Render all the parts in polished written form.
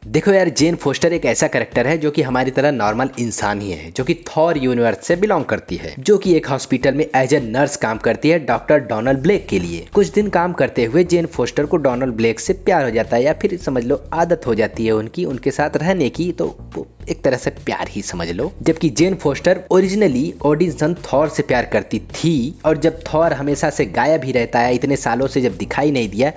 देखो यार, Jane Foster एक ऐसा करेक्टर है जो कि हमारी तरह नॉर्मल इंसान ही है, जो कि थॉर यूनिवर्स से बिलोंग करती है, जो कि एक हॉस्पिटल में एज ए नर्स काम करती है डॉक्टर डोनाल्ड ब्लेक के लिए। कुछ दिन काम करते हुए जेन फोस्टर को डोनाल्ड ब्लेक से प्यार हो जाता है, या फिर समझ लो आदत हो जाती है उनके साथ रहने की, तो एक तरह से प्यार ही समझ लो। जबकि Jane Foster originally Odin Thor से प्यार करती थी, और जब थॉर हमेशा से गायब ही रहता है, इतने सालों से जब दिखाई नहीं दिया,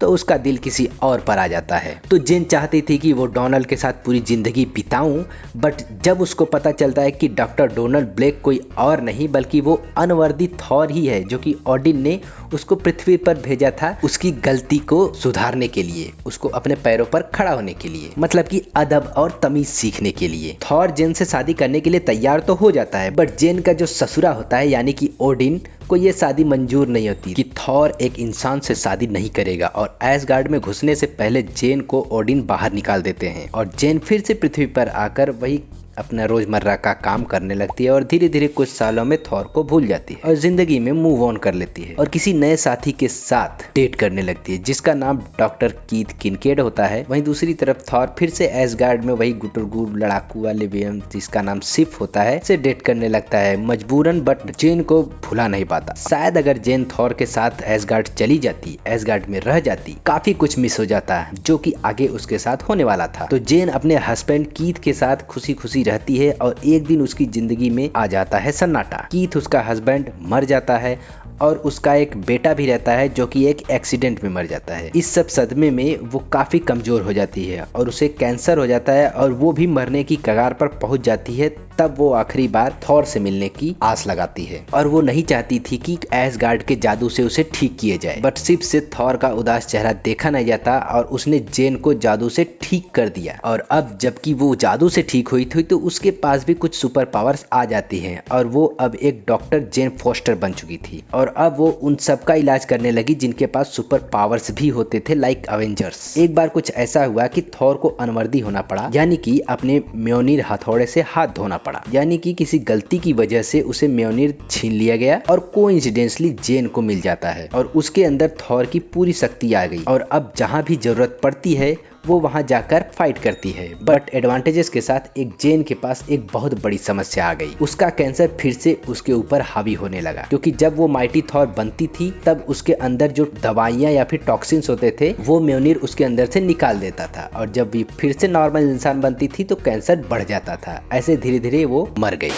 तो उसका दिल किसी और पर आ जाता है। तो जेन चाहती थी कि वो डोनाल्ड के साथ पूरी जिंदगी बिताऊं, बट जब उसको पता चलता है कि डॉक्टर डोनाल्ड ब्लेक कोई और नहीं बल्कि वो अनवर्दी थॉर ही है, जो कि ओडिन ने उसको पृथ्वी पर भेजा था उसकी गलती को सुधारने के लिए, उसको अपने पैरों पर खड़ा होने के लिए, मतलब कि अदब और तमीज सीखने के लिए। थॉर जेन से शादी करने के लिए तैयार तो हो जाता है, बट जेन का जो ससुरा होता है यानी कि ओडिन को ये शादी मंजूर नहीं होती कि थॉर एक इंसान से शादी नहीं करेगा, और एसगार्ड में घुसने से पहले जेन को ओडिन बाहर निकाल देते हैं, और जेन फिर से पृथ्वी पर आकर वही अपना रोजमर्रा का काम करने लगती है, और धीरे धीरे कुछ सालों में थॉर को भूल जाती है और जिंदगी में मूव ऑन कर लेती है, और किसी नए साथी के साथ डेट करने लगती है जिसका नाम डॉक्टर कीथ किनकेड होता है। वहीं दूसरी तरफ थॉर फिर से एसगार्ड में वही गुटरगुड लड़ाकू वाले विलियम जिसका नाम सिफ होता है से डेट करने लगता है मजबूरन, बट जेन को भुला नहीं पाता। शायद अगर जेन थॉर के साथ एसगार्ड चली जाती, एसगार्ड में रह जाती, काफी कुछ मिस हो जाता है जो कि आगे उसके साथ होने वाला था। तो जेन अपने हस्बैंड कीथ के साथ खुशी खुशी रहती है, और एक दिन उसकी जिंदगी में आ जाता है सन्नाटा। कीथ उसका हस्बैंड मर जाता है, और उसका एक बेटा भी रहता है जो कि एक एक्सीडेंट में मर जाता है। इस सब सदमे में वो काफी कमजोर हो जाती है, और उसे कैंसर हो जाता है, और वो भी मरने की कगार पर पहुंच जाती है। तब वो आखिरी बार थॉर से मिलने की आस लगाती है, और वो नहीं चाहती थी कि एसगार्ड के जादू से उसे ठीक किए जाए, बट सिर्फ से थॉर का उदास चेहरा देखा नहीं जाता, और उसने जेन को जादू से ठीक कर दिया। और अब जबकि वो जादू से ठीक हुई थी, तो उसके पास भी कुछ सुपर पावर्स आ जाती हैं, और वो अब एक डॉक्टर जेन फोस्टर बन चुकी थी, और अब वो उन सब का इलाज करने लगी जिनके पास सुपर पावर्स भी होते थे, लाइक अवेंजर्स। एक बार कुछ ऐसा हुआ कि थॉर को अनवर्दी होना पड़ा, यानी कि अपने म्योनिर हथौड़े से हाथ धोना पड़ा, यानी कि किसी गलती की वजह से उसे म्योनिर छीन लिया गया, और कोइंसिडेंटली जेन को मिल जाता है, और उसके अंदर थॉर की पूरी शक्ति आ गई, और अब जहां भी जरूरत पड़ती है वो वहां जाकर फाइट करती है। बट एडवांटेजेस के साथ एक जेन के पास एक बहुत बड़ी समस्या आ गई, उसका कैंसर फिर से उसके ऊपर हावी होने लगा, क्योंकि जब वो माइटी थॉर बनती थी तब उसके अंदर जो दवाइयां या फिर टॉक्सिन्स होते थे वो म्योनिर उसके अंदर से निकाल देता था, और जब भी फिर से नॉर्मल इंसान बनती थी तो कैंसर बढ़ जाता था। ऐसे धीरे धीरे वो मर गई।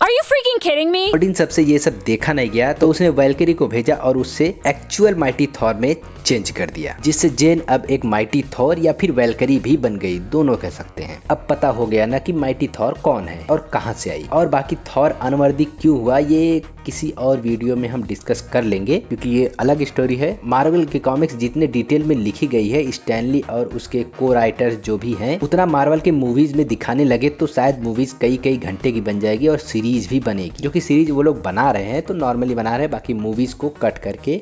Are you freaking kidding me? Odin सबसे ये सब देखा नहीं गया, तो उसने वैल्किरी को भेजा और उससे एक्चुअल माइटी थॉर में चेंज कर दिया, जिससे जेन अब एक माइटी थॉर या फिर वैल्किरी भी बन गई, दोनों कह सकते हैं। अब पता हो गया ना कि माइटी थॉर कौन है और कहां से आई, और बाकी थॉर अनवर्दी क्यों हुआ ये किसी और वीडियो में हम डिस्कस कर लेंगे, क्योंकि ये अलग स्टोरी है। मार्वल के कॉमिक्स जितने डिटेल में लिखी गई है, स्टैनली और उसके को राइटर्स जो भी हैं, उतना मार्वल के मूवीज में दिखाने लगे तो शायद मूवीज कई कई घंटे की बन जाएगी, और सीरीज भी बनेगी, जो कि सीरीज वो लोग बना रहे हैं तो नॉर्मली बना रहे हैं, बाकी मूवीज को कट करके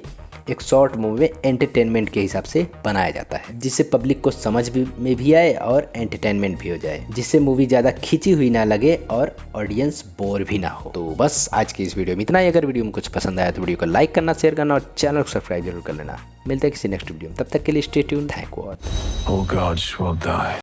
एक शॉर्ट मूवी में एंटरटेनमेंट के हिसाब से बनाया जाता है, जिससे पब्लिक को समझ में भी आए और एंटरटेनमेंट भी हो जाए, जिससे मूवी ज्यादा खिंची हुई ना लगे और ऑडियंस बोर भी ना हो। तो बस आज की इस वीडियो में इतना ही। अगर वीडियो में कुछ पसंद आया तो वीडियो को लाइक करना, शेयर करना और चैनल को सब्सक्राइब जरूर कर लेना। मिलते हैं किसी नेक्स्ट वीडियो में, तब तक के लिए स्टे ट्यून्ड। Thank you.